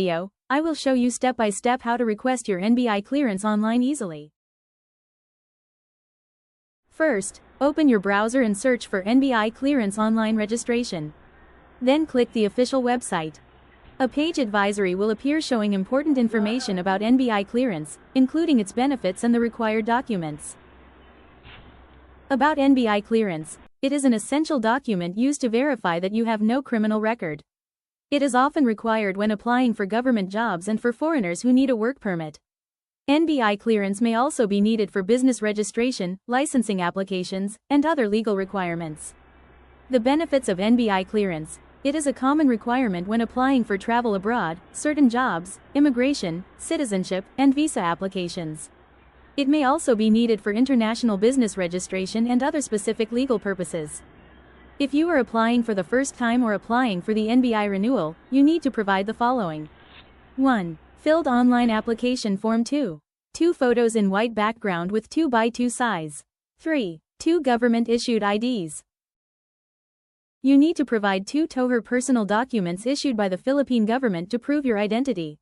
video, I will show you step by step how to request your NBI clearance online easily. First, open your browser and search for NBI Clearance Online registration. Then click the official website. A page advisory will appear showing important information about NBI clearance, including its benefits and the required documents. About NBI clearance, it is an essential document used to verify that you have no criminal record. It is often required when applying for government jobs and for foreigners who need a work permit. NBI clearance may also be needed for business registration, licensing applications, and other legal requirements. The benefits of NBI clearance. It is a common requirement when applying for travel abroad, certain jobs, immigration, citizenship, and visa applications. It may also be needed for international business registration and other specific legal purposes. If you are applying for the first time or applying for the NBI Renewal, you need to provide the following. 1. Filled online application form 2. 2 photos in white background with 2x2 size. 3. 2 government-issued IDs. You need to provide 2 TOHR personal documents issued by the Philippine government to prove your identity.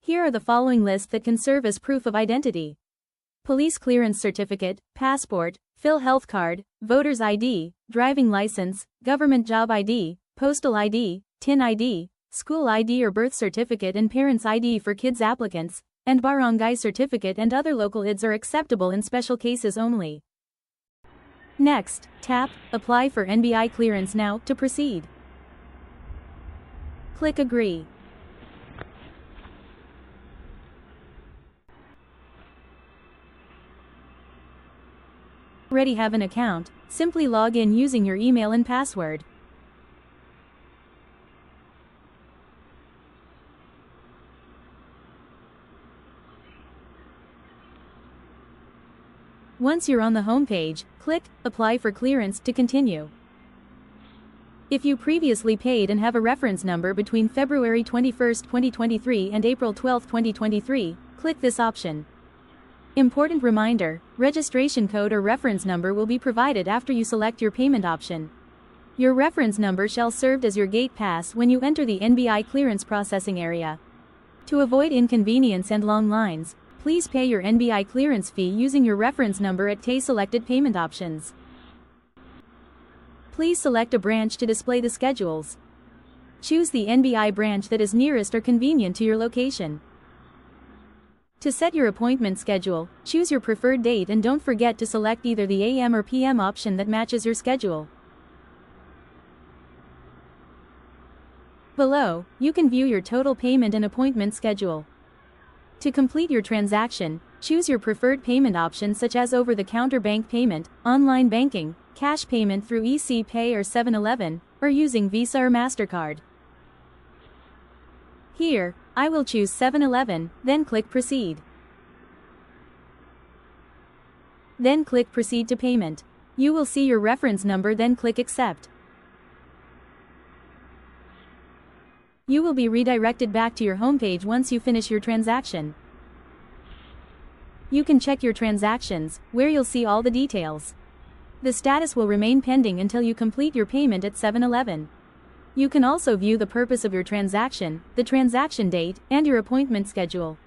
Here are the following lists that can serve as proof of identity. Police clearance certificate, passport, PhilHealth card, voter's ID, driving license, government job ID, postal ID, TIN ID, school ID or birth certificate and parents' ID for kids applicants, and barangay certificate and other local IDs are acceptable in special cases only. Next, tap Apply for NBI Clearance Now to proceed. Click Agree. Already have an account, simply log in using your email and password. Once you're on the home page, click Apply for Clearance to continue. If you previously paid and have a reference number between February 21, 2023 and April 12, 2023, click this option. Important reminder, registration code or reference number will be provided after you select your payment option. Your reference number shall serve as your gate pass when you enter the NBI clearance processing area. To avoid inconvenience and long lines, please pay your NBI clearance fee using your reference number at selected payment options. Please select a branch to display the schedules. Choose the NBI branch that is nearest or convenient to your location. To set your appointment schedule, choose your preferred date and don't forget to select either the AM or PM option that matches your schedule. Below, you can view your total payment and appointment schedule. To complete your transaction, choose your preferred payment option such as over-the-counter bank payment, online banking, cash payment through EC-Pay or 7-Eleven, or using Visa or MasterCard. Here, I will choose 7-Eleven, then click Proceed. Then click Proceed to Payment. You will see your reference number, then click Accept. You will be redirected back to your homepage once you finish your transaction. You can check your transactions, where you'll see all the details. The status will remain pending until you complete your payment at 7-Eleven. You can also view the purpose of your transaction, the transaction date, and your appointment schedule.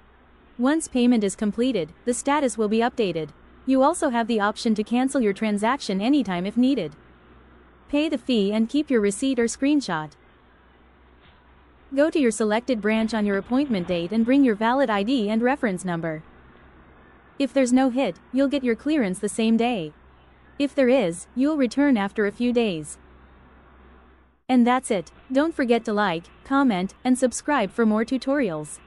Once payment is completed, the status will be updated. You also have the option to cancel your transaction anytime if needed. Pay the fee and keep your receipt or screenshot. Go to your selected branch on your appointment date and bring your valid ID and reference number. If there's no hit, you'll get your clearance the same day. If there is, you'll return after a few days. And that's it. Don't forget to like, comment, and subscribe for more tutorials.